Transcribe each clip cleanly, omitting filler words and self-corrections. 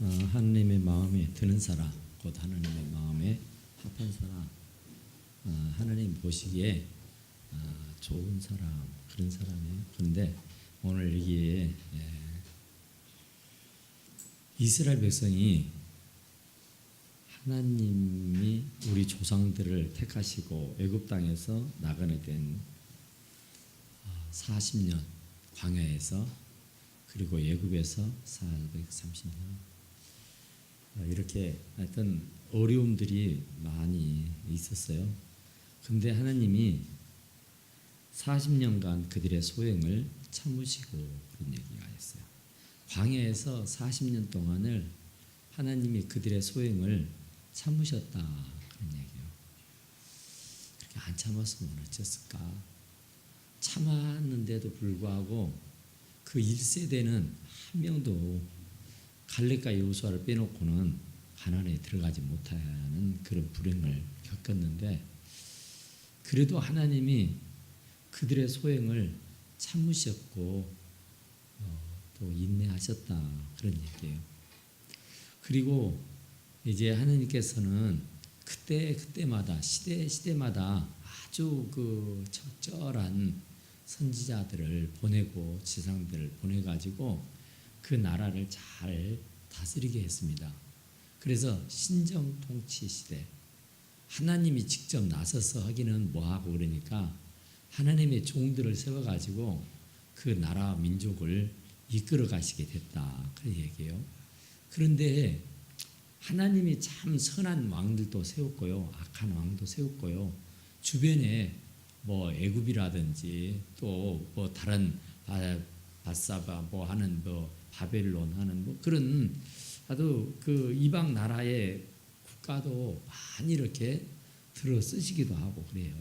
하나님의 마음에 드는 사람, 곧 하나님의 마음에 합한 사람, 하나님 보시기에 좋은 사람, 그런 사람이에요. 그런데 오늘 여기에 이스라엘 백성이 하나님이 우리 조상들을 택하시고 애굽 땅에서 나가게 된 40년 광야에서, 그리고 애굽에서 430년, 이렇게 하여튼 어려움들이 많이 있었어요. 근데 하나님이 40년간 그들의 소행을 참으시고 그런 얘기가 있어요. 광야에서 40년 동안을 하나님이 그들의 소행을 참으셨다, 그런 얘기예요. 그렇게 안 참았으면 어쩌을까? 참았는데도 불구하고 그 1세대는 한 명도 갈렙과 여호수아를 빼놓고는 가나안에 들어가지 못하는 그런 불행을 겪었는데, 그래도 하나님이 그들의 소행을 참으셨고 또 인내하셨다, 그런 얘기예요. 그리고 이제 하나님께서는 그때마다 시대마다 아주 그 적절한 선지자들을 보내고 지상들을 보내가지고 그 나라를 잘 다스리게 했습니다. 그래서 신정 통치 시대, 하나님이 직접 나서서 하기는 뭐하고 그러니까 하나님의 종들을 세워가지고 그 나라 민족을 이끌어 가시게 됐다, 그런 얘기예요. 그런데 하나님이 참 선한 왕들도 세웠고요, 악한 왕도 세웠고요, 주변에 뭐 애굽이라든지 또 뭐 다른 바사바 뭐 하는 뭐 바벨론 하는 뭐 그런 아주 그 이방 나라의 국가도 많이 이렇게 들어 쓰시기도 하고 그래요.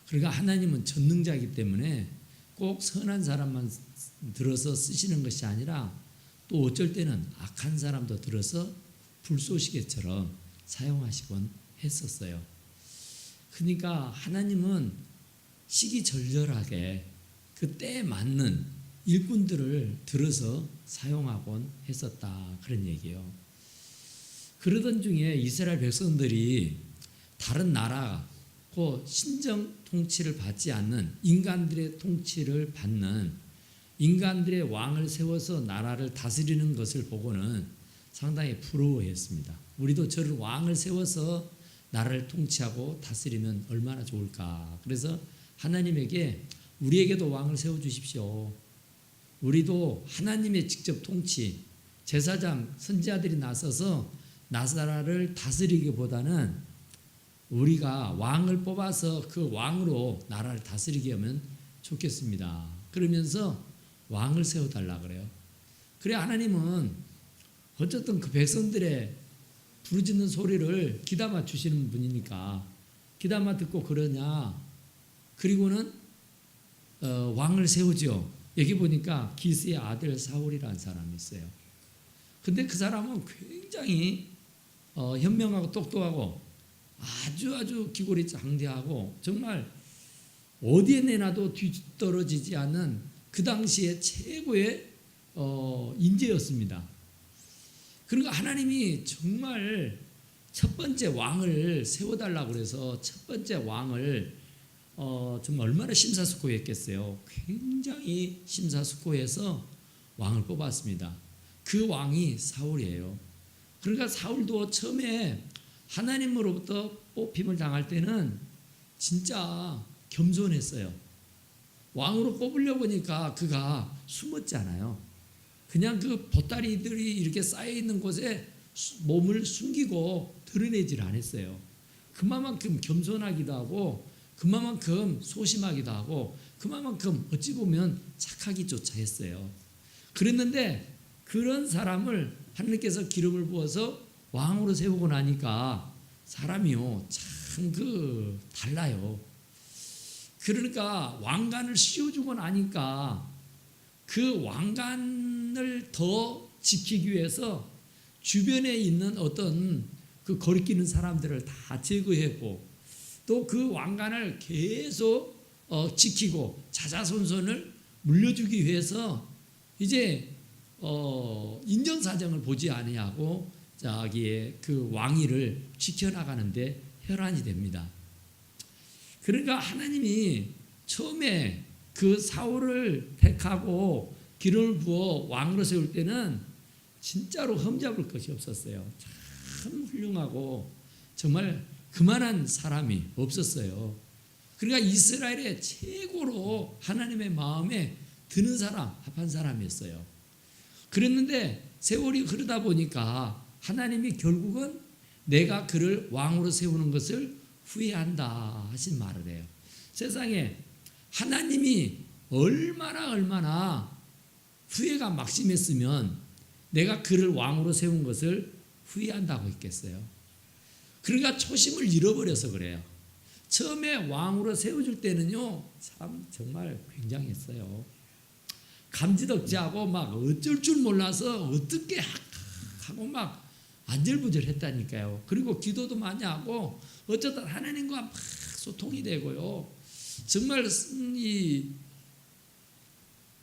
그러니까 하나님은 전능자이기 때문에 꼭 선한 사람만 들어서 쓰시는 것이 아니라 또 어쩔 때는 악한 사람도 들어서 불쏘시개처럼 사용하시곤 했었어요. 그러니까 하나님은 시기절절하게 그 때에 맞는 일꾼들을 들어서 사용하곤 했었다, 그런 얘기예요. 그러던 중에 이스라엘 백성들이 다른 나라, 그 신정 통치를 받지 않는 인간들의 통치를 받는 인간들의 왕을 세워서 나라를 다스리는 것을 보고는 상당히 부러워했습니다. 우리도 저런 왕을 세워서 나라를 통치하고 다스리면 얼마나 좋을까. 그래서 하나님에게 우리에게도 왕을 세워주십시오. 우리도 하나님의 직접 통치, 제사장, 선지자들이 나서서 나라를 다스리기보다는 우리가 왕을 뽑아서 그 왕으로 나라를 다스리게 하면 좋겠습니다. 그러면서 왕을 세워달라 그래요. 그래 하나님은 어쨌든 그 백성들의 부르짖는 소리를 귀담아 주시는 분이니까 귀담아 듣고 그러냐. 그리고는 왕을 세우죠. 여기 보니까 기스의 아들 사울이라는 사람이 있어요. 근데 그 사람은 굉장히 현명하고 똑똑하고 아주 기골이 장대하고 정말 어디에 내놔도 뒤떨어지지 않는 그 당시에 최고의 인재였습니다. 그러니까 하나님이 정말 첫 번째 왕을 세워달라고 그래서 첫 번째 왕을 정말 얼마나 심사숙고했겠어요. 굉장히 심사숙고해서 왕을 뽑았습니다. 그 왕이 사울이에요. 그러니까 사울도 처음에 하나님으로부터 뽑힘을 당할 때는 진짜 겸손했어요. 왕으로 뽑으려고 하니까 그가 숨었잖아요. 그냥 그 보따리들이 이렇게 쌓여있는 곳에 몸을 숨기고 드러내질 않았어요. 그만큼 겸손하기도 하고 그만큼 소심하기도 하고 그만큼 어찌 보면 착하기조차 했어요. 그랬는데 그런 사람을 하나님께서 기름을 부어서 왕으로 세우고 나니까 사람이요 참 달라요. 그러니까 왕관을 씌워주고 나니까 그 왕관을 더 지키기 위해서 주변에 있는 어떤 그 거리끼는 사람들을 다 제거했고 또 그 왕관을 계속 지키고 자자손손을 물려주기 위해서 이제 인정사정을 보지 아니하고 자기의 그 왕위를 지켜나가는데 혈안이 됩니다. 그러니까 하나님이 처음에 그 사울을 택하고 기름을 부어 왕으로 세울 때는 진짜로 흠잡을 것이 없었어요. 참 훌륭하고 정말 그만한 사람이 없었어요. 그러니까 이스라엘의 최고로 하나님의 마음에 드는 사람, 합한 사람이었어요. 그랬는데 세월이 흐르다 보니까 하나님이 결국은 내가 그를 왕으로 세우는 것을 후회한다 하신 말을 해요. 세상에 하나님이 얼마나 후회가 막심했으면 내가 그를 왕으로 세운 것을 후회한다고 했겠어요. 그러니까 초심을 잃어버려서 그래요. 처음에 왕으로 세워줄 때는요, 참 정말 굉장했어요. 감지덕지하고 막 어쩔 줄 몰라서 어떻게 하고 막 안절부절했다니까요. 그리고 기도도 많이 하고 어쩌다 하나님과 막 소통이 되고요. 정말 이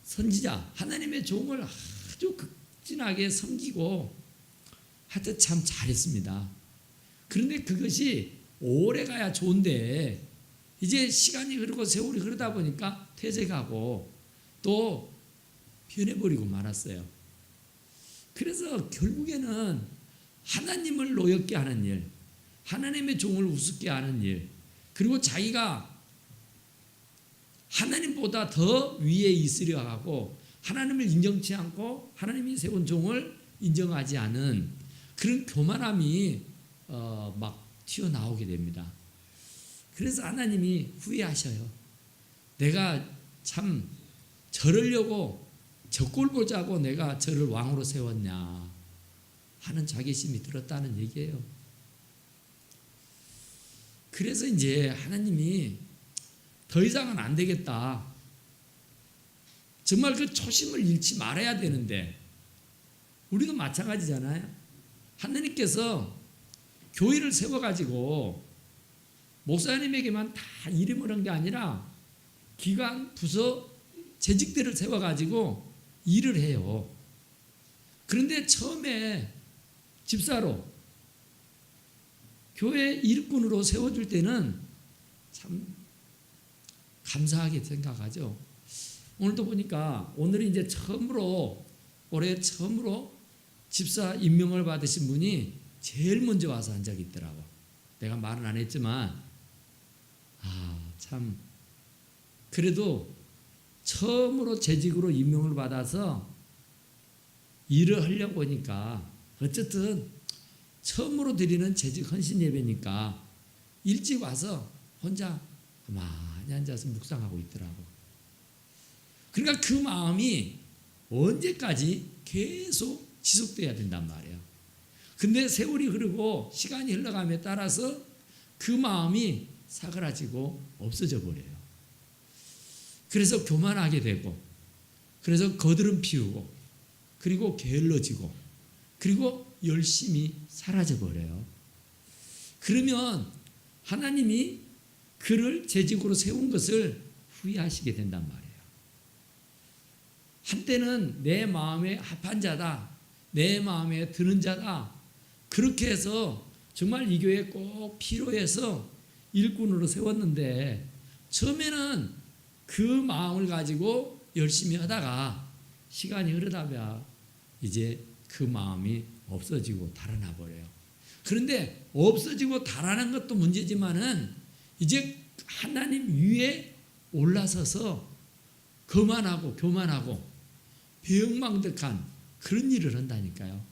선지자 하나님의 종을 아주 극진하게 섬기고 하여튼 참 잘했습니다. 그런데 그것이 오래 가야 좋은데 이제 시간이 흐르고 세월이 흐르다 보니까 퇴색하고 또 변해버리고 말았어요. 그래서 결국에는 하나님을 노엽게 하는 일, 하나님의 종을 우습게 하는 일, 그리고 자기가 하나님보다 더 위에 있으려 하고 하나님을 인정치 않고 하나님이 세운 종을 인정하지 않은 그런 교만함이 막 튀어나오게 됩니다. 그래서 하나님이 후회하셔요. 내가 참 저러려고 저꼴 보자고 내가 저를 왕으로 세웠냐 하는 자괴심이 들었다는 얘기예요. 그래서 이제 하나님이 더 이상은 안 되겠다. 정말 그 초심을 잃지 말아야 되는데 우리도 마찬가지잖아요. 하나님께서 교회를 세워가지고 목사님에게만 다 일임을 한 게 아니라 기관, 부서, 재직들을 세워가지고 일을 해요. 그런데 처음에 집사로 교회 일꾼으로 세워줄 때는 참 감사하게 생각하죠. 오늘도 보니까 오늘이 이제 올해 처음으로 집사 임명을 받으신 분이 제일 먼저 와서 한 적이 있더라고. 내가 말은 안 했지만 참 그래도 처음으로 재직으로 임명을 받아서 일을 하려고 하니까 어쨌든 처음으로 드리는 재직 헌신 예배니까 일찍 와서 혼자 가만히 앉아서 묵상하고 있더라고. 그러니까 그 마음이 언제까지 계속 지속돼야 된단 말이에요. 근데 세월이 흐르고 시간이 흘러감에 따라서 그 마음이 사그라지고 없어져 버려요. 그래서 교만하게 되고, 그래서 거드름 피우고, 그리고 게을러지고, 그리고 열심히 사라져 버려요. 그러면 하나님이 그를 재직으로 세운 것을 후회하시게 된단 말이에요. 한때는 내 마음에 합한 자다, 내 마음에 드는 자다, 그렇게 해서 정말 이 교회 꼭 필요해서 일꾼으로 세웠는데 처음에는 그 마음을 가지고 열심히 하다가 시간이 흐르다가 이제 그 마음이 없어지고 달아나 버려요. 그런데 없어지고 달아난 것도 문제지만은 이제 하나님 위에 올라서서 거만하고 교만하고 배은망덕한 그런 일을 한다니까요.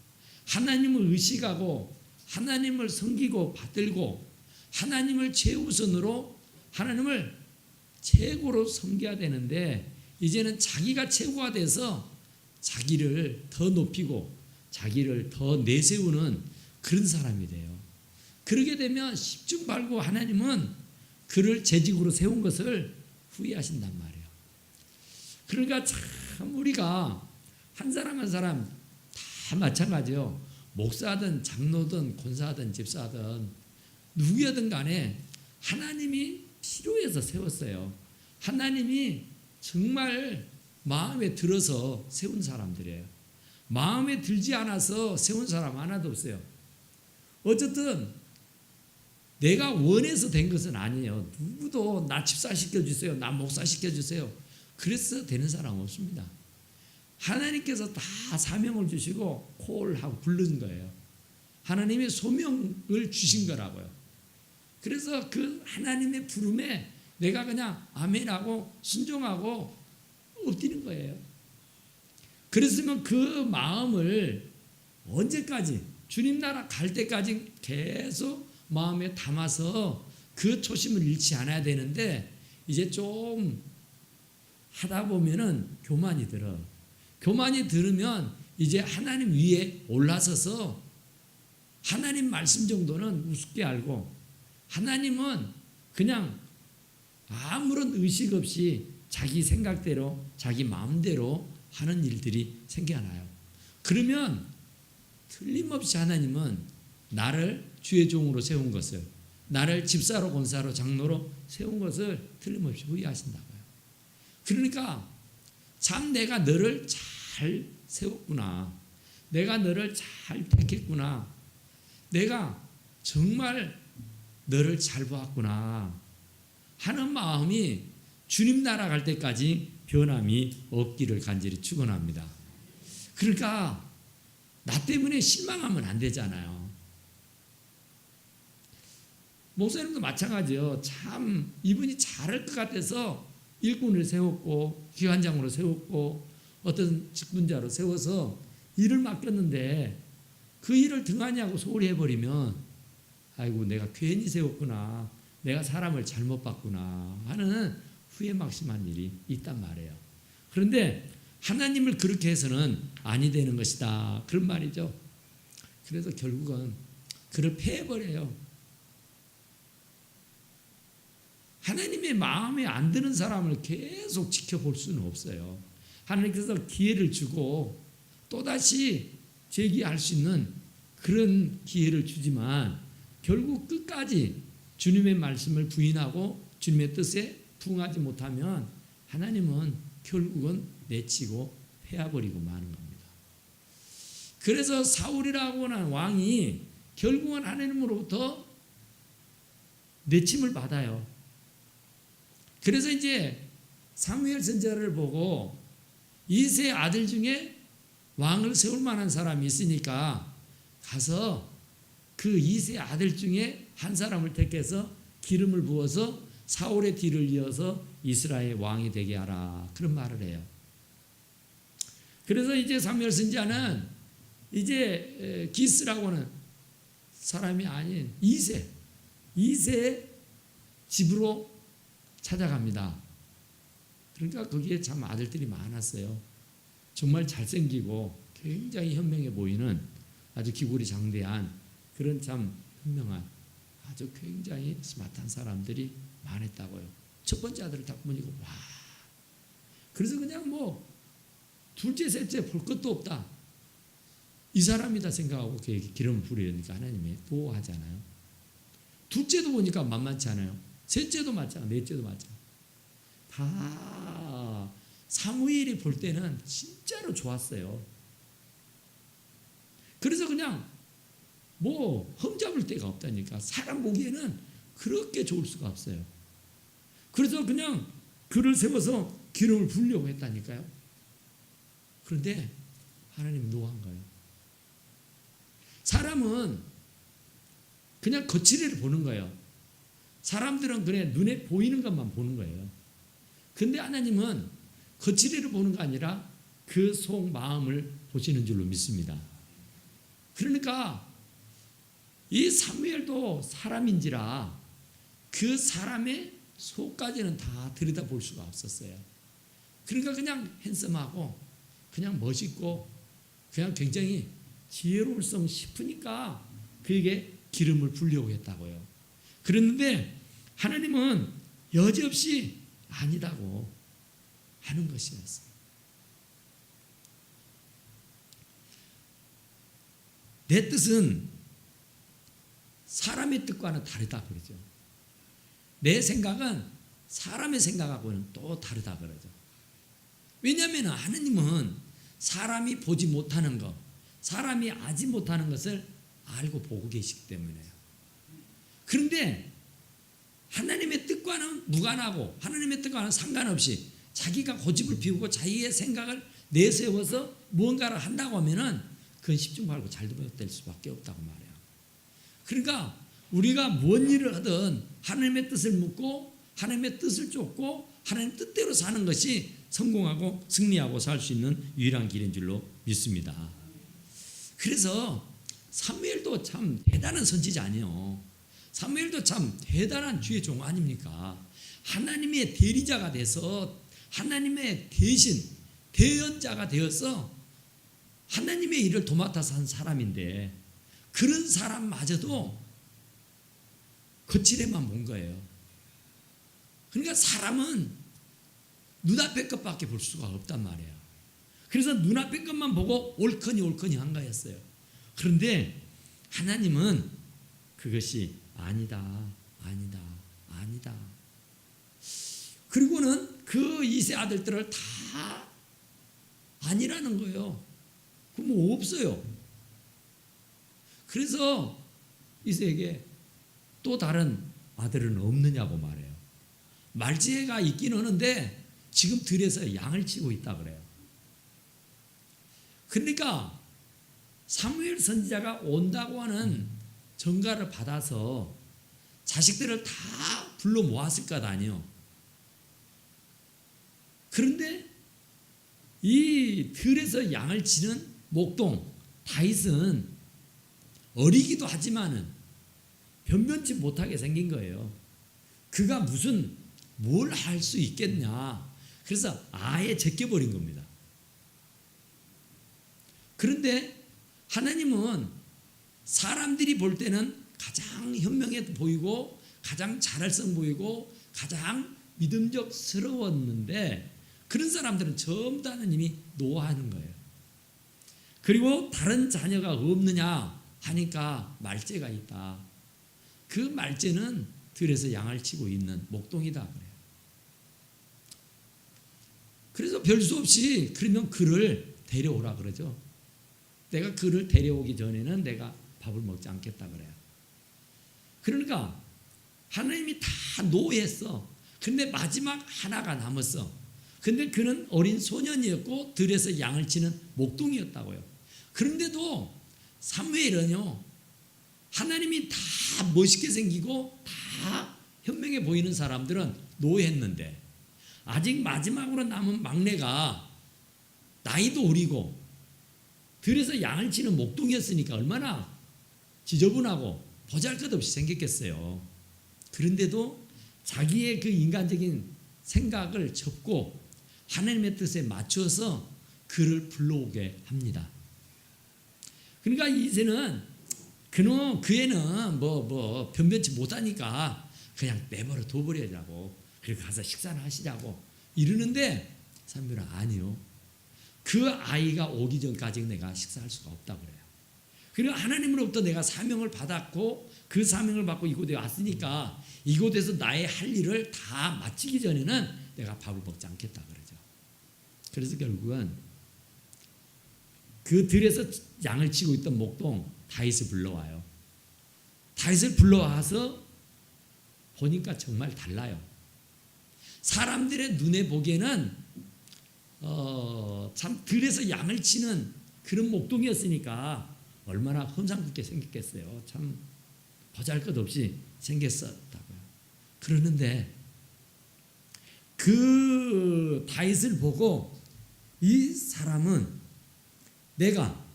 하나님을 의식하고 하나님을 섬기고 받들고 하나님을 최우선으로 하나님을 최고로 섬겨야 되는데 이제는 자기가 최고가 돼서 자기를 더 높이고 자기를 더 내세우는 그런 사람이 돼요. 그러게 되면 십중팔구 하나님은 그를 재직으로 세운 것을 후회하신단 말이에요. 그러니까 참 우리가 한 사람 한 사람 다 마찬가지요. 목사든 장로든 권사든 집사든 누구여든 간에 하나님이 필요해서 세웠어요. 하나님이 정말 마음에 들어서 세운 사람들이에요. 마음에 들지 않아서 세운 사람 하나도 없어요. 어쨌든 내가 원해서 된 것은 아니에요. 누구도 나 집사 시켜주세요. 나 목사 시켜주세요. 그래서 되는 사람 없습니다. 하나님께서 다 사명을 주시고 콜하고 부른 거예요. 하나님의 소명을 주신 거라고요. 그래서 그 하나님의 부름에 내가 그냥 아멘하고 순종하고 엎드리는 거예요. 그랬으면 그 마음을 언제까지 주님 나라 갈 때까지 계속 마음에 담아서 그 초심을 잃지 않아야 되는데 이제 좀 하다 보면은 교만이 들어. 교만이 들으면 이제 하나님 위에 올라서서 하나님 말씀 정도는 우습게 알고 하나님은 그냥 아무런 의식 없이 자기 생각대로 자기 마음대로 하는 일들이 생겨나요. 그러면 틀림없이 하나님은 나를 주의 종으로 세운 것을 나를 집사로 권사로 장로로 세운 것을 틀림없이 후회하신다고요. 그러니까 참 내가 너를 잘 세웠구나. 내가 너를 잘 택했구나. 내가 정말 너를 잘 보았구나 하는 마음이 주님 나라 갈 때까지 변함이 없기를 간절히 축원합니다. 그러니까 나 때문에 실망하면 안 되잖아요. 목사님도 마찬가지요. 참 이분이 잘할 것 같아서 일꾼을 세웠고 기관장으로 세웠고 어떤 직분자로 세워서 일을 맡겼는데 그 일을 등한히 하고 소홀히 해버리면 아이고 내가 괜히 세웠구나. 내가 사람을 잘못 봤구나 하는 후회막심한 일이 있단 말이에요. 그런데 하나님을 그렇게 해서는 아니 되는 것이다. 그런 말이죠. 그래서 결국은 그를 패해버려요. 하나님의 마음에 안 드는 사람을 계속 지켜볼 수는 없어요. 하나님께서 기회를 주고 또다시 제기할 수 있는 그런 기회를 주지만 결국 끝까지 주님의 말씀을 부인하고 주님의 뜻에 부응하지 못하면 하나님은 결국은 내치고 패해버리고 마는 겁니다. 그래서 사울이라고 하는 왕이 결국은 하나님으로부터 내침을 받아요. 그래서 이제 사무엘 선지자를 보고 이새의 아들 중에 왕을 세울 만한 사람이 있으니까 가서 그 이새의 아들 중에 한 사람을 택해서 기름을 부어서 사울의 뒤를 이어서 이스라엘 왕이 되게 하라. 그런 말을 해요. 그래서 이제 사무엘 선지자는 이제 기스라고 하는 사람이 아닌 이새의 집으로 찾아갑니다. 그러니까 거기에 참 아들들이 많았어요. 정말 잘생기고 굉장히 현명해 보이는 아주 기골이 장대한 그런 참 현명한 아주 굉장히 스마트한 사람들이 많았다고요. 첫 번째 아들을 딱 보니까 와. 그래서 그냥 뭐 둘째 셋째 볼 것도 없다. 이 사람이다 생각하고 기름을 부리니까 하나님이 보호하잖아요. 둘째도 보니까 만만치 않아요. 셋째도 맞잖아. 넷째도 맞잖아. 다 사무엘이 볼 때는 진짜로 좋았어요. 그래서 그냥 뭐 흠잡을 데가 없다니까. 사람 보기에는 그렇게 좋을 수가 없어요. 그래서 그냥 그를 세워서 기름을 부으려고 했다니까요. 그런데 하나님이 노한 거예요. 사람은 그냥 거칠이를 보는 거예요. 사람들은 그냥 눈에 보이는 것만 보는 거예요. 근데 하나님은 거칠이를 보는 거 아니라 그 속 마음을 보시는 줄로 믿습니다. 그러니까 이 사무엘도 사람인지라 그 사람의 속까지는 다 들여다볼 수가 없었어요. 그러니까 그냥 핸섬하고 그냥 멋있고 그냥 굉장히 지혜로울성 싶으니까 그에게 기름을 부으려고 했다고요. 그랬는데 하나님은 여지없이 아니다고 하는 것이었어요. 내 뜻은 사람의 뜻과는 다르다 그러죠. 내 생각은 사람의 생각하고는 또 다르다 그러죠. 왜냐하면 하나님은 사람이 보지 못하는 것, 사람이 알지 못하는 것을 알고 보고 계시기 때문에요. 그런데 하나님의 뜻과는 무관하고 하나님의 뜻과는 상관없이 자기가 고집을 피우고 자기의 생각을 내세워서 무언가를 한다고 하면은 그건 십중팔구 잘못될 수밖에 없다고 말해요. 그러니까 우리가 뭔 일을 하든 하나님의 뜻을 묻고 하나님의 뜻을 쫓고 하나님 뜻대로 사는 것이 성공하고 승리하고 살 수 있는 유일한 길인 줄로 믿습니다. 그래서 사무엘도 참 대단한 선지자 아니에요. 사무엘도 참 대단한 주의 종 아닙니까? 하나님의 대리자가 돼서 하나님의 대신 대연자가 되어서 하나님의 일을 도맡아서 한 사람인데 그런 사람마저도 거칠에만 본 거예요. 그러니까 사람은 눈앞의 것밖에 볼 수가 없단 말이에요. 그래서 눈앞의 것만 보고 옳거니 한 거였어요. 그런데 하나님은 그것이 아니다. 그리고는 그 이세 아들들을 다 아니라는 거예요. 그럼 뭐 없어요. 그래서 이세에게 또 다른 아들은 없느냐고 말해요. 말지혜가 있긴 하는데 지금 들에서 양을 치고 있다 그래요. 그러니까 사무엘 선지자가 온다고 하는 전가를 받아서 자식들을 다 불러 모았을 것 아니에요. 그런데 이 들에서 양을 치는 목동 다윗은 어리기도 하지만은 변변치 못하게 생긴 거예요. 그가 무슨 뭘 할 수 있겠냐. 그래서 아예 제껴버린 겁니다. 그런데 하나님은 사람들이 볼 때는 가장 현명해 보이고 가장 잘할성 보이고 가장 믿음직스러웠는데 그런 사람들은 전부 다 하나님이 노하는 거예요. 그리고 다른 자녀가 없느냐 하니까 말제가 있다. 그 말제는 들에서 양을 치고 있는 목동이다 그래요. 그래서 별 수 없이 그러면 그를 데려오라 그러죠. 내가 그를 데려오기 전에는 내가 밥을 먹지 않겠다 그래요. 그러니까 하나님이 다 노했어. 근데 마지막 하나가 남았어. 근데 그는 어린 소년이었고 들에서 양을 치는 목동이었다고요. 그런데도 사무엘은요, 하나님이 다 멋있게 생기고 다 현명해 보이는 사람들은 노했는데 아직 마지막으로 남은 막내가 나이도 어리고 들에서 양을 치는 목동이었으니까 얼마나 지저분하고 보잘것없이 생겼겠어요. 그런데도 자기의 그 인간적인 생각을 접고 하나님의 뜻에 맞춰서 그를 불러오게 합니다. 그러니까 이제는 그 애는 변변치 못하니까 그냥 내버려 둬버리자고, 그리고 가서 식사를 하시자고 이러는데 사무엘은 아니요. 그 아이가 오기 전까지 내가 식사할 수가 없다 그래요. 그리고 하나님으로부터 내가 사명을 받았고 그 사명을 받고 이곳에 왔으니까 이곳에서 나의 할 일을 다 마치기 전에는 내가 밥을 먹지 않겠다 그러죠. 그래서 결국은 그 들에서 양을 치고 있던 목동 다윗을 불러와요. 다윗을 불러와서 보니까 정말 달라요. 사람들의 눈에 보기에는 참 들에서 양을 치는 그런 목동이었으니까 얼마나 험상궂게 생겼겠어요. 참 보잘것없이 생겼었다고요. 그러는데 그 다윗을 보고 이 사람은 내가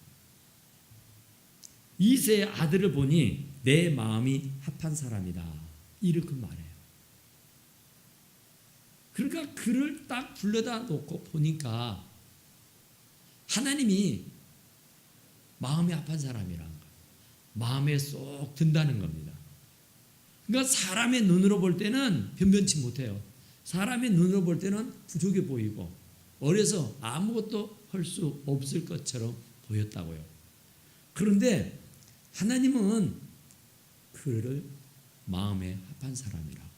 이새의 아들을 보니 내 마음이 합한 사람이다. 이렇게 말해요. 그러니까 그를 딱 불러다 놓고 보니까 하나님이 마음에 합한 사람이라는 거예요. 마음에 쏙 든다는 겁니다. 그러니까 사람의 눈으로 볼 때는 변변치 못해요. 사람의 눈으로 볼 때는 부족해 보이고 어려서 아무것도 할 수 없을 것처럼 보였다고요. 그런데 하나님은 그를 마음에 합한 사람이라고,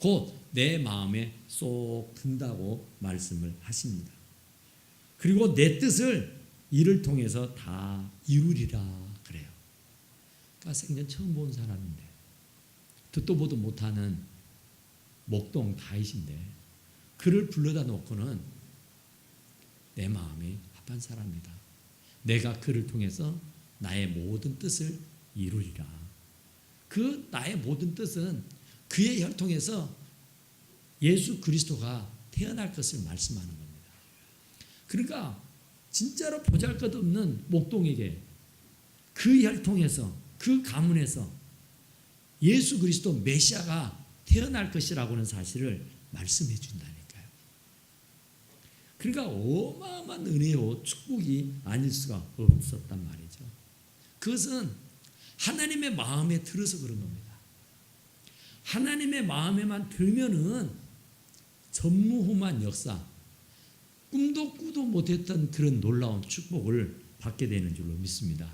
곧 내 마음에 쏙 든다고 말씀을 하십니다. 그리고 내 뜻을 이를 통해서 다 이루리라 그래요. 그러니까 생전 처음 본 사람인데 듣도 보도 못하는 목동 다윗인데 그를 불러다 놓고는 내 마음이 합한 사람이다. 내가 그를 통해서 나의 모든 뜻을 이루리라. 그 나의 모든 뜻은 그의 혈통에서 예수 그리스도가 태어날 것을 말씀하는 겁니다. 그러니까 진짜로 보잘것없는 목동에게 그 혈통에서 그 가문에서 예수 그리스도 메시아가 태어날 것이라고 하는 사실을 말씀해 준다니까요. 그러니까 어마어마한 은혜요 축복이 아닐 수가 없었단 말이죠. 그것은 하나님의 마음에 들어서 그런 겁니다. 하나님의 마음에만 들면은 전무후무한 역사, 꿈도 꾸도 못했던 그런 놀라운 축복을 받게 되는 줄로 믿습니다.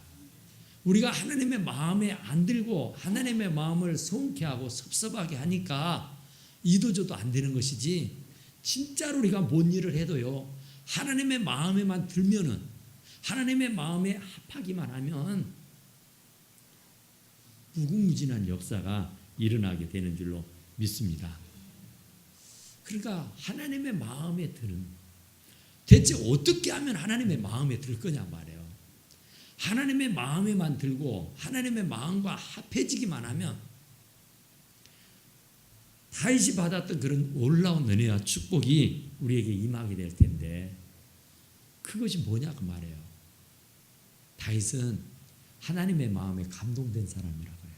우리가 하나님의 마음에 안 들고 하나님의 마음을 성쾌하고 섭섭하게 하니까 이도저도 안 되는 것이지, 진짜로 우리가 뭔 일을 해도요 하나님의 마음에만 들면은, 하나님의 마음에 합하기만 하면 무궁무진한 역사가 일어나게 되는 줄로 믿습니다. 그러니까 하나님의 마음에 드는, 대체 어떻게 하면 하나님의 마음에 들 거냐 말이에요. 하나님의 마음에만 들고 하나님의 마음과 합해지기만 하면 다윗이 받았던 그런 놀라운 은혜와 축복이 우리에게 임하게 될 텐데, 그것이 뭐냐 그 말이에요. 다윗은 하나님의 마음에 감동된 사람이라고 해요.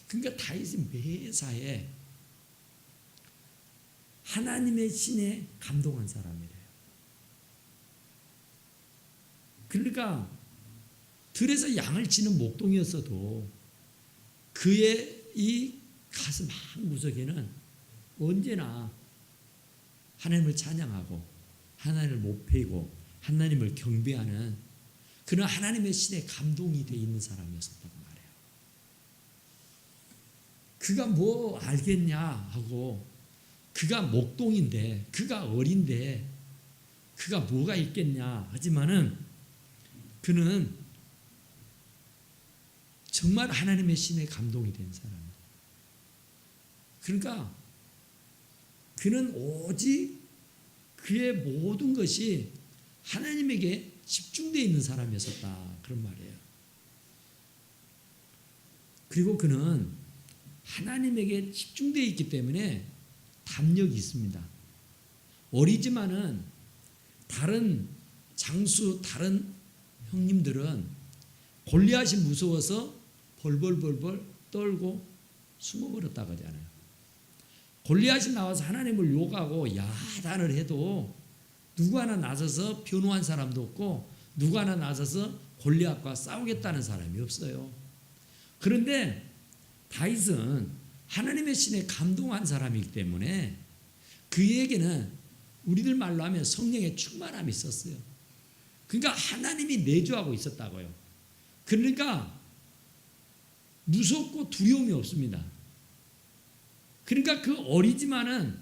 그러니까 다윗이 매사에 하나님의 신에 감동한 사람이래요. 그러니까 들에서 양을 치는 목동이었어도 그의 이 가슴 한구석에는 언제나 하나님을 찬양하고 하나님을 목배이고 하나님을 경배하는 그런 하나님의 신에 감동이 되어 있는 사람이었었다고 말해요. 그가 뭐 알겠냐 하고, 그가 목동인데, 그가 어린데 그가 뭐가 있겠냐 하지만은 그는 정말 하나님의 신에 감동이 된 사람이에요. 그러니까 그는 오직 그의 모든 것이 하나님에게 집중되어 있는 사람이었었다, 그런 말이에요. 그리고 그는 하나님에게 집중되어 있기 때문에 담력이 있습니다. 어리지만은 다른 장수, 다른 형님들은 골리앗이 무서워서 벌벌벌벌 떨고 숨어버렸다고 하잖아요. 골리앗이 나와서 하나님을 욕하고 야단을 해도 누구 하나 나서서 변호한 사람도 없고 누구 하나 나서서 골리앗과 싸우겠다는 사람이 없어요. 그런데 다윗은 하나님의 신에 감동한 사람이기 때문에 그에게는 우리들 말로 하면 성령의 충만함이 있었어요. 그러니까 하나님이 내주하고 있었다고요. 그러니까 무섭고 두려움이 없습니다. 그러니까 그 어리지만은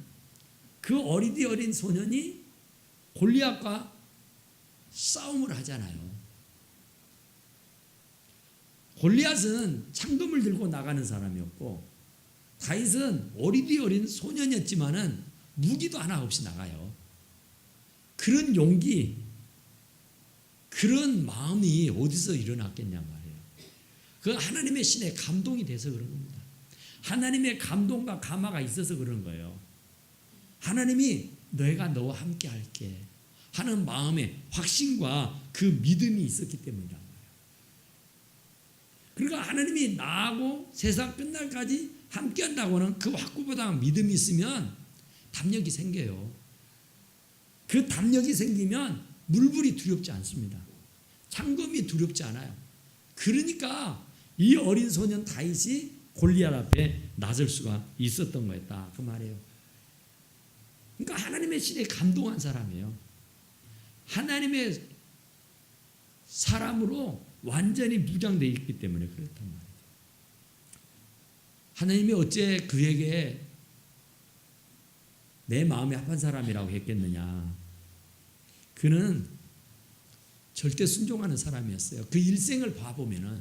그 어리디 어린 소년이 골리앗과 싸움을 하잖아요. 골리앗은 창검을 들고 나가는 사람이었고 다윗은 어리디 어린 소년이었지만은 무기도 하나 없이 나가요. 그런 용기, 그런 마음이 어디서 일어났겠냐 말이에요. 그 하나님의 신에 감동이 돼서 그런 겁니다. 하나님의 감동과 감화가 있어서 그런 거예요. 하나님이 내가 너와 함께 할게 하는 마음의 확신과 그 믿음이 있었기 때문이란 말이에요. 그러니까 하나님이 나하고 세상 끝날까지 함께 한다고는 그 확고보다 믿음이 있으면 담력이 생겨요. 그 담력이 생기면 물불이 두렵지 않습니다. 창검이 두렵지 않아요. 그러니까 이 어린 소년 다윗이 골리앗 앞에 나설 수가 있었던 거였다, 그 말이에요. 그러니까 하나님의 신에 감동한 사람이에요. 하나님의 사람으로 완전히 무장되어 있기 때문에 그렇단 말이에요. 하나님이 어째 그에게 내 마음에 합한 사람이라고 했겠느냐? 그는 절대 순종하는 사람이었어요. 그 일생을 봐보면은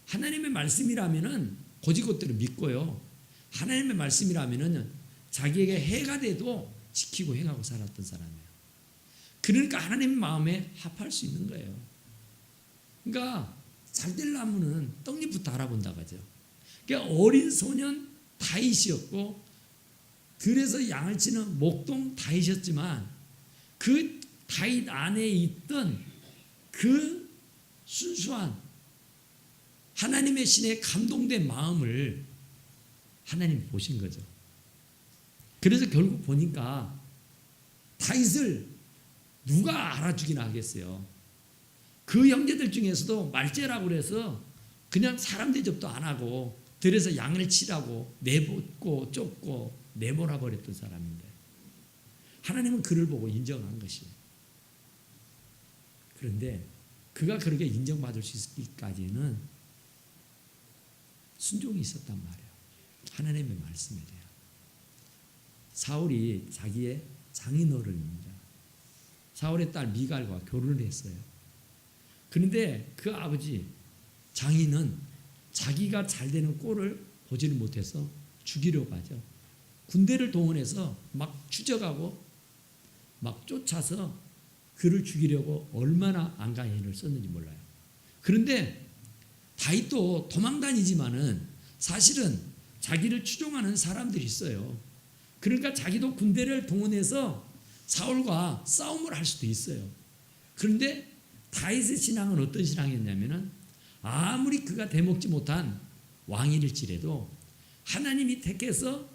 하나님의 말씀이라면은 고지곳대로 믿고요. 하나님의 말씀이라면은 자기에게 해가 돼도 지키고 행하고 살았던 사람이에요. 그러니까 하나님 마음에 합할 수 있는 거예요. 그러니까 잘 되려면은 떡잎부터 알아본다고 하죠. 그러니까 어린 소년 다윗이었고 들에서 양을 치는 목동 다윗이었지만 그 다윗 안에 있던 그 순수한 하나님의 신에 감동된 마음을 하나님이 보신 거죠. 그래서 결국 보니까 다윗을 누가 알아주기나 하겠어요. 그 형제들 중에서도 말제라고 그래서 그냥 사람 대접도 안 하고 들에서 양을 치라고 내쫓고 쫓고 내몰아 버렸던 사람인데 하나님은 그를 보고 인정한 것이에요. 그런데 그가 그렇게 인정받을 수 있기까지는 순종이 있었단 말이에요. 하나님의 말씀에 대한. 사울이 자기의 장인어른입니다. 사울의 딸 미갈과 결혼을 했어요. 그런데 그 아버지 장인은 자기가 잘 되는 꼴을 보지를 못해서 죽이려고 하죠. 군대를 동원해서 막 추적하고 막 쫓아서 그를 죽이려고 얼마나 안간힘을 썼는지 몰라요. 그런데 다윗도 도망다니지만은 사실은 자기를 추종하는 사람들이 있어요. 그러니까 자기도 군대를 동원해서 사울과 싸움을 할 수도 있어요. 그런데 다윗의 신앙은 어떤 신앙이었냐면은 아무리 그가 대먹지 못한 왕일지라도 하나님이 택해서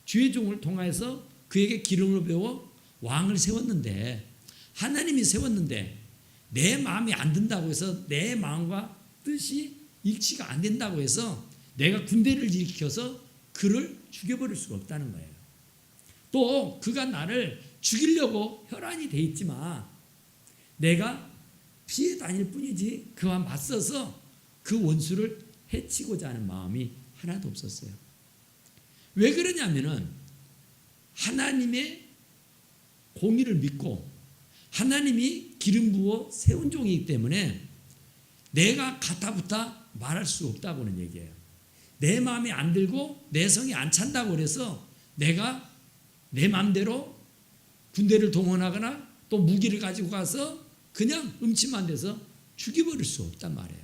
주의 종을 통해서 그에게 기름을 부어 왕을 세웠는데 하나님이 세웠는데 내 마음이 안 든다고 해서 내 마음과 뜻이 일치가 안 된다고 해서 내가 군대를 일으켜서 그를 죽여버릴 수가 없다는 거예요. 또 그가 나를 죽이려고 혈안이 돼 있지만 내가 피해 다닐 뿐이지 그와 맞서서 그 원수를 해치고자 하는 마음이 하나도 없었어요. 왜 그러냐면은 하나님의 공의를 믿고 하나님이 기름 부어 세운 종이기 때문에 내가 가타부타 말할 수 없다고는 얘기해요. 내 마음에 안 들고 내 성이 안 찬다고 그래서 내가 내 마음대로 군대를 동원하거나 또 무기를 가지고 가서 그냥 음침한 데서 죽여버릴 수 없단 말이에요.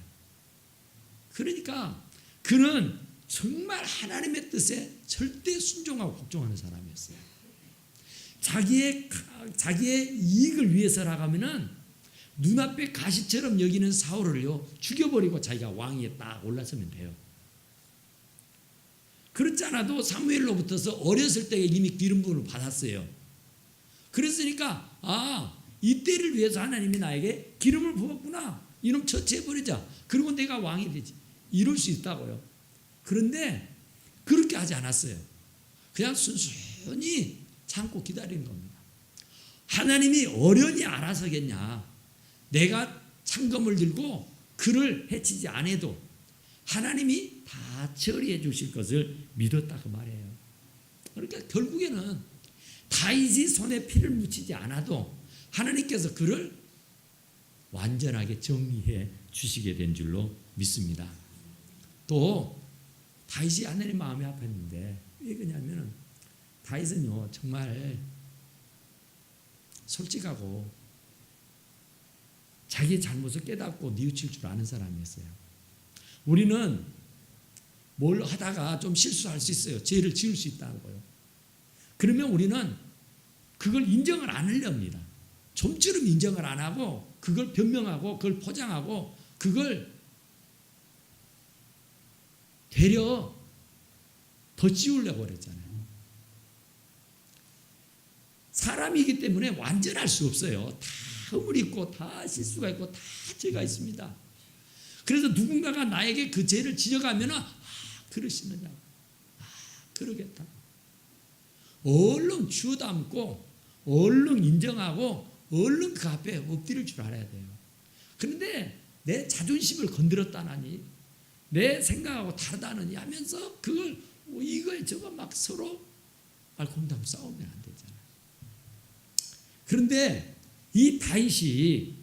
그러니까 그는 정말 하나님의 뜻에 절대 순종하고 복종하는 사람이었어요. 자기의 이익을 위해서 나가면은 눈앞에 가시처럼 여기는 사울을요 죽여버리고 자기가 왕위에 딱 올라서면 돼요. 그렇지 않아도 사무엘로부터서 어렸을 때 이미 기름 부음을 받았어요. 그랬으니까 이때를 위해서 하나님이 나에게 기름을 부었구나. 이놈 처치해버리자. 그리고 내가 왕이 되지. 이럴 수 있다고요. 그런데 그렇게 하지 않았어요. 그냥 순순히 참고 기다리는 겁니다. 하나님이 어련히 알아서겠냐. 내가 창검을 들고 그를 해치지 않아도 하나님이 다 처리해 주실 것을 믿었다고 말해요. 그러니까 결국에는 다윗이 손에 피를 묻히지 않아도 하나님께서 그를 완전하게 정리해 주시게 된 줄로 믿습니다. 또 다윗이 하나님 마음에 아팠는데 왜 그러냐면 다윗은요 정말 솔직하고 자기의 잘못을 깨닫고 뉘우칠 줄 아는 사람이었어요. 우리는 뭘 하다가 좀 실수할 수 있어요. 죄를 지을 수 있다고요. 그러면 우리는 그걸 인정을 안 하려 합니다. 좀처럼 인정을 안 하고 그걸 변명하고 그걸 포장하고 그걸 되려 더 지우려고 그랬잖아요. 사람이기 때문에 완전할 수 없어요. 다 허물이 있고 다 실수가 있고 다 죄가 있습니다. 그래서 누군가가 나에게 그 죄를 지적하면 그러시느냐. 그러겠다. 얼른 주담고 얼른 인정하고 얼른 그 앞에 엎드릴 줄 알아야 돼요. 그런데 내 자존심을 건드렸다나니 내 생각하고 다르다느니 하면서 그걸 이거에 저거 막 서로 알콩달콩 싸우면 안 되잖아요. 그런데 이 다윗이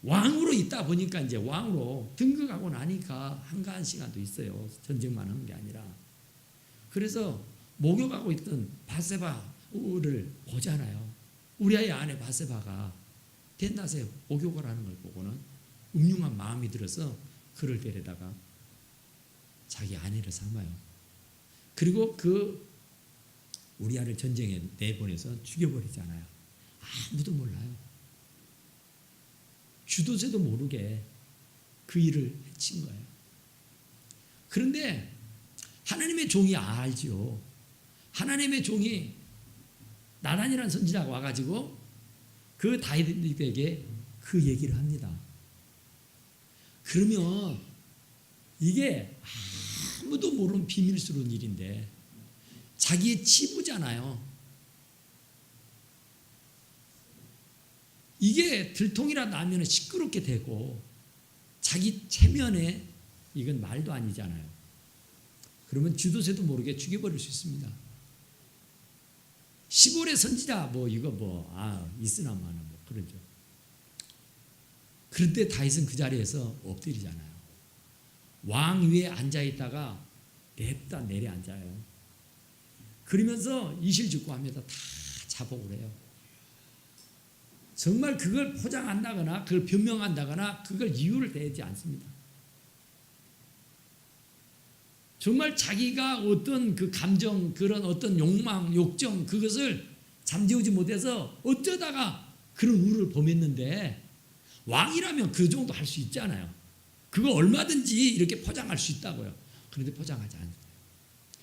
왕으로 있다 보니까 이제 왕으로 등극하고 나니까 한가한 시간도 있어요. 전쟁만 한 게 아니라. 그래서 목욕하고 있던 바세바를 보잖아요. 우리아의 아내 바세바가 덴낫에 목욕을 하는 걸 보고는 음흉한 마음이 들어서 그를 데려다가 자기 아내를 삼아요. 그리고 그 우리아를 전쟁에 내보내서 죽여버리잖아요. 아무도 몰라요. 주도세도 모르게 그 일을 해친 거예요. 그런데 하나님의 종이 알지요. 하나님의 종이 나단이라는 선지자가 와가지고 그 다윗에게 그 얘기를 합니다. 그러면 이게 아무도 모르는 비밀스러운 일인데 자기의 치부잖아요. 이게 들통이라 나면 시끄럽게 되고 자기 체면에 이건 말도 아니잖아요. 그러면 주도세도 모르게 죽여버릴 수 있습니다. 시골의 선지자 있으나 마나 그러죠. 그런데 다윗은 그 자리에서 엎드리잖아요. 왕 위에 앉아 있다가 냅다 내려 앉아요. 그러면서 이실직고합니다. 다 자복을 해요. 정말 그걸 포장한다거나 그걸 변명한다거나 그걸 이유를 대지 않습니다. 정말 자기가 어떤 그 감정, 그런 어떤 욕망, 욕정 그것을 잠재우지 못해서 어쩌다가 그런 우를 범했는데 왕이라면 그 정도 할 수 있잖아요. 그거 얼마든지 이렇게 포장할 수 있다고요. 그런데 포장하지 않아요.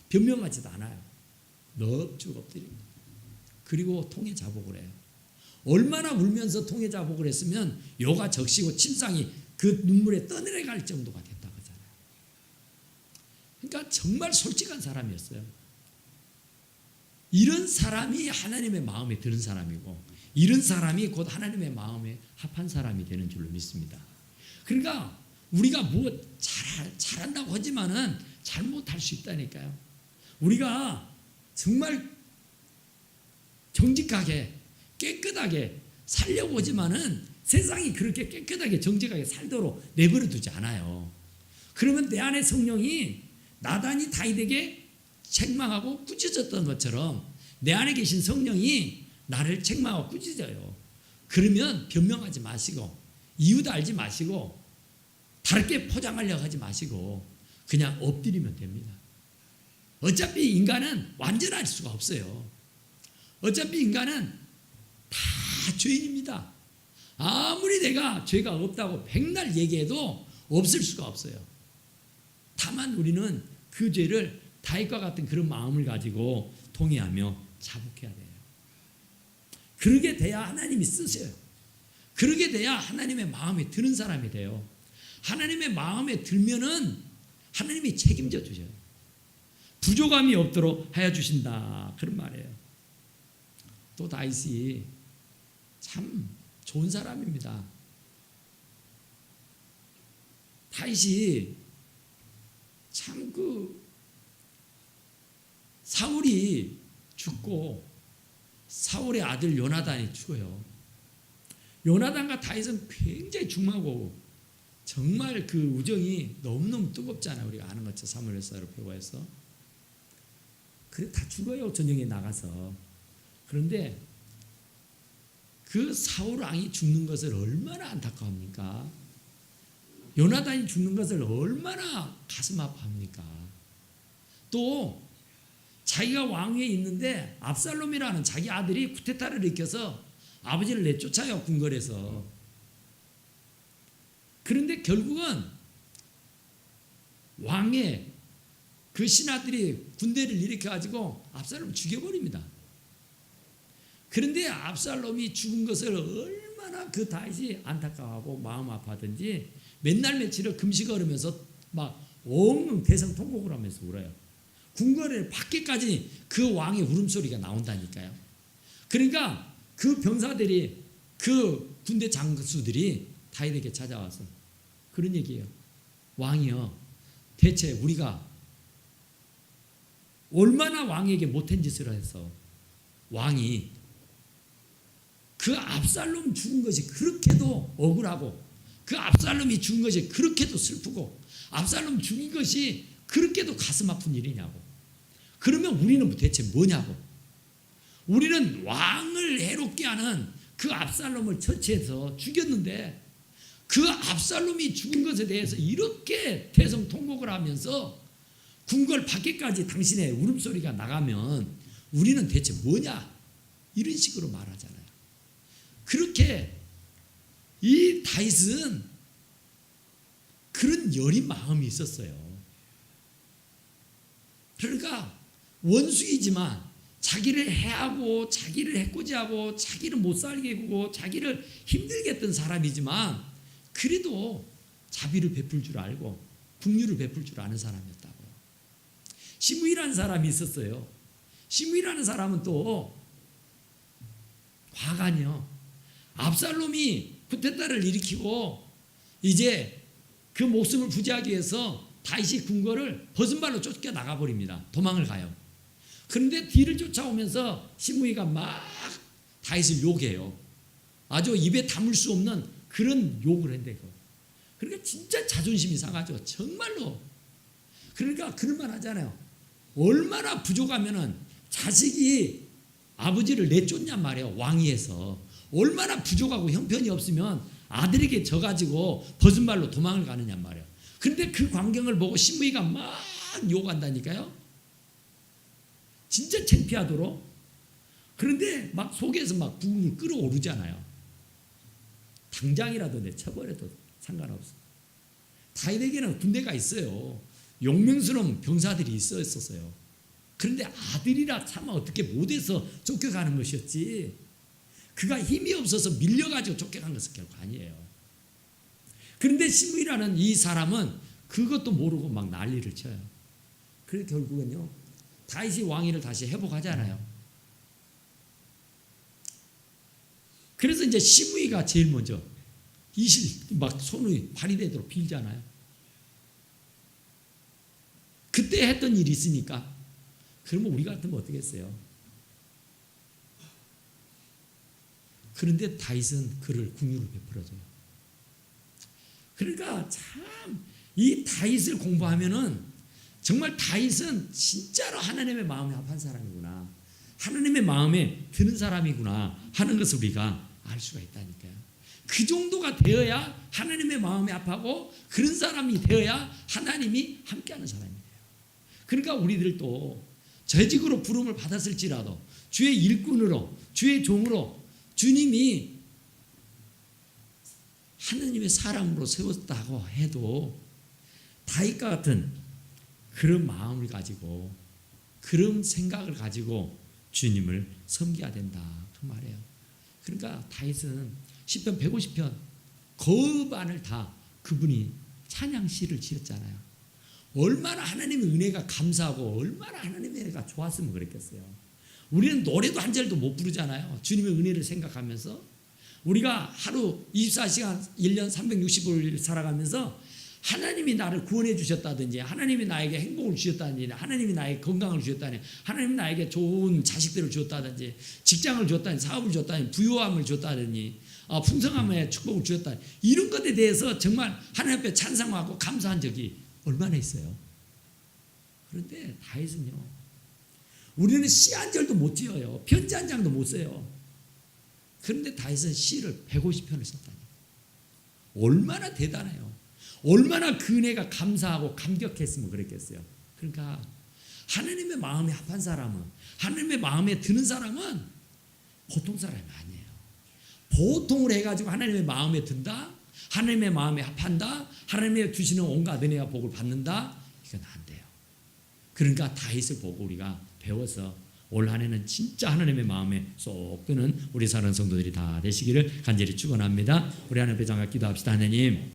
변명하지도 않아요. 넙죽 엎드립니다. 그리고 통에 자복을 해요. 얼마나 울면서 통에 자복을 했으면 요가 적시고 침상이 그 눈물에 떠내려갈 정도가 됐다고 하잖아요. 그러니까 정말 솔직한 사람이었어요. 이런 사람이 하나님의 마음에 드는 사람이고 이런 사람이 곧 하나님의 마음에 합한 사람이 되는 줄로 믿습니다. 그러니까 우리가 잘한다고 하지만은 잘못할 수 있다니까요. 우리가 정말 정직하게 깨끗하게 살려고 하지만은 세상이 그렇게 깨끗하게 정직하게 살도록 내버려 두지 않아요. 그러면 내 안에 성령이 나단이 다윗에게 책망하고 꾸짖었던 것처럼 내 안에 계신 성령이 나를 책망하고 꾸짖어요. 그러면 변명하지 마시고 이유도 알지 마시고 다르게 포장하려고 하지 마시고 그냥 엎드리면 됩니다. 어차피 인간은 완전할 수가 없어요. 어차피 인간은 다 죄인입니다. 아무리 내가 죄가 없다고 백날 얘기해도 없을 수가 없어요. 다만 우리는 그 죄를 다윗과 같은 그런 마음을 가지고 통회하며 자복해야 돼요. 그러게 돼야 하나님이 쓰셔요. 그러게 돼야 하나님의 마음에 드는 사람이 돼요. 하나님의 마음에 들면은 하나님이 책임져 주셔요. 부족함이 없도록 하여 주신다. 그런 말이에요. 또 다윗이 참 좋은 사람입니다. 다윗이 참 사울이 죽고 사울의 아들 요나단이 죽어요. 요나단과 다윗은 굉장히 중하고 정말 그 우정이 너무너무 뜨겁잖아요. 우리가 아는 것처럼 사무엘사로 표고해서. 그래 다 죽어요. 전쟁에 나가서. 그런데 그 사울 왕이 죽는 것을 얼마나 안타까워합니까? 요나단이 죽는 것을 얼마나 가슴 아파합니까? 또 자기가 왕위에 있는데 압살롬이라는 자기 아들이 쿠데타를 일으켜서 아버지를 내쫓아요. 궁궐에서. 그런데 결국은 왕의 그 신하들이 군대를 일으켜가지고 압살롬을 죽여버립니다. 그런데 압살롬이 죽은 것을 얼마나 그 다윗이 안타까워하고 마음 아파하든지 맨날 며칠을 금식을 하면서 막 엉엉 대성통곡을 하면서 울어요. 궁궐의 밖에까지 그 왕의 울음소리가 나온다니까요. 그러니까 그 병사들이 그 군대 장수들이 다윗에게 찾아와서 그런 얘기예요. 왕이여, 대체 우리가 얼마나 왕에게 못한 짓을 해서 왕이 그 압살롬 죽은 것이 그렇게도 억울하고, 그 압살롬이 죽은 것이 그렇게도 슬프고, 압살롬 죽인 것이 그렇게도 가슴 아픈 일이냐고. 그러면 우리는 대체 뭐냐고. 우리는 왕을 해롭게 하는 그 압살롬을 처치해서 죽였는데, 그 압살롬이 죽은 것에 대해서 이렇게 대성통곡을 하면서 궁궐 밖에까지 당신의 울음소리가 나가면 우리는 대체 뭐냐, 이런 식으로 말하잖아요. 그렇게 이 다윗은 그런 여린 마음이 있었어요. 그러니까 원수이지만 자기를 해하고 자기를 해코지하고 자기를 못 살게 구고 자기를 힘들게 했던 사람이지만 그래도 자비를 베풀 줄 알고 긍휼을 베풀 줄 아는 사람이었다고요. 시므이라는 사람이 있었어요. 시므이라는 사람은 또 화관이요. 압살롬이 쿠데타를 일으키고 이제 그 목숨을 부지하기 위해서 다윗이 궁궐을 벗은 발로 쫓겨 나가버립니다. 도망을 가요. 그런데 뒤를 쫓아오면서 시므이가 막 다윗을 욕해요. 아주 입에 담을 수 없는 그런 욕을 한대요. 그러니까 진짜 자존심이 상하죠. 정말로. 그러니까 그럴만 하잖아요. 얼마나 부족하면은 자식이 아버지를 내쫓냔 말이에요. 왕위에서. 얼마나 부족하고 형편이 없으면 아들에게 져가지고 벗은 발로 도망을 가느냔 말이에요. 그런데 그 광경을 보고 시므이가 막 욕한다니까요. 진짜 창피하도록. 그런데 막 속에서 막 부글부글 끓어오르잖아요. 당장이라도 내 처벌해도 상관없어. 다윗에게는 군대가 있어요. 용맹스러운 병사들이 있었어요. 그런데 아들이라 차마 어떻게 못해서 쫓겨가는 것이었지, 그가 힘이 없어서 밀려가지고 쫓겨간 것은 결코 아니에요. 그런데 시므이라는 이 사람은 그것도 모르고 막 난리를 쳐요. 그래서 결국은요, 다윗이 왕위를 다시 회복하잖아요. 그래서 이제 시므이가 제일 먼저 막 손이 발이 되도록 빌잖아요. 그때 했던 일이 있으니까. 그러면 우리 같으면 어떻게 했어요? 그런데 다윗은 그를 긍휼을 베풀어줘요. 그러니까 참 이 다윗을 공부하면은 정말 다윗은 진짜로 하나님의 마음에 합한 사람이구나, 하나님의 마음에 드는 사람이구나 하는 것을 우리가 알 수가 있다니까요. 그 정도가 되어야 하나님의 마음에 합하고 그런 사람이 되어야 하나님이 함께하는 사람이에요. 그러니까 우리들도 재직으로 부름을 받았을지라도 주의 일꾼으로, 주의 종으로 주님이 하나님의 사람으로 세웠다고 해도 다윗과 같은 그런 마음을 가지고, 그런 생각을 가지고 주님을 섬겨야 된다, 그 말이에요. 그러니까 다윗은 시편 150편 거반을 다 그분이 찬양시를 지었잖아요. 얼마나 하나님의 은혜가 감사하고 얼마나 하나님의 은혜가 좋았으면 그랬겠어요. 우리는 노래도 한 절도 못 부르잖아요. 주님의 은혜를 생각하면서 우리가 하루 24시간 1년 365일 살아가면서 하나님이 나를 구원해 주셨다든지, 하나님이 나에게 행복을 주셨다든지, 하나님이 나에게 건강을 주셨다든지, 하나님이 나에게 좋은 자식들을 주었다든지, 직장을 주었다든지, 사업을 주었다든지, 부유함을 주었다든지, 풍성함의 축복을 주셨다든지, 이런 것에 대해서 정말 하나님 앞에 찬송하고 감사한 적이 얼마나 있어요. 그런데 다윗은요, 우리는 시 한 절도 못 지어요. 편지 한 장도 못 써요. 그런데 다윗은 시를 150편을 썼다니. 얼마나 대단해요. 얼마나 그 은혜가 감사하고 감격했으면 그랬겠어요. 그러니까 하나님의 마음에 합한 사람은, 하나님의 마음에 드는 사람은 보통 사람이 아니에요. 보통을 해가지고 하나님의 마음에 든다, 하나님의 마음에 합한다, 하나님의 주시는 온갖 은혜와 복을 받는다, 이건 안 돼요. 그러니까 다윗을 보고 우리가 배워서 올 한 해는 진짜 하나님의 마음에 쏙 드는 우리 사랑하는 성도들이 다 되시기를 간절히 축원합니다. 우리 하나님 앞에 장가 기도합시다. 하나님,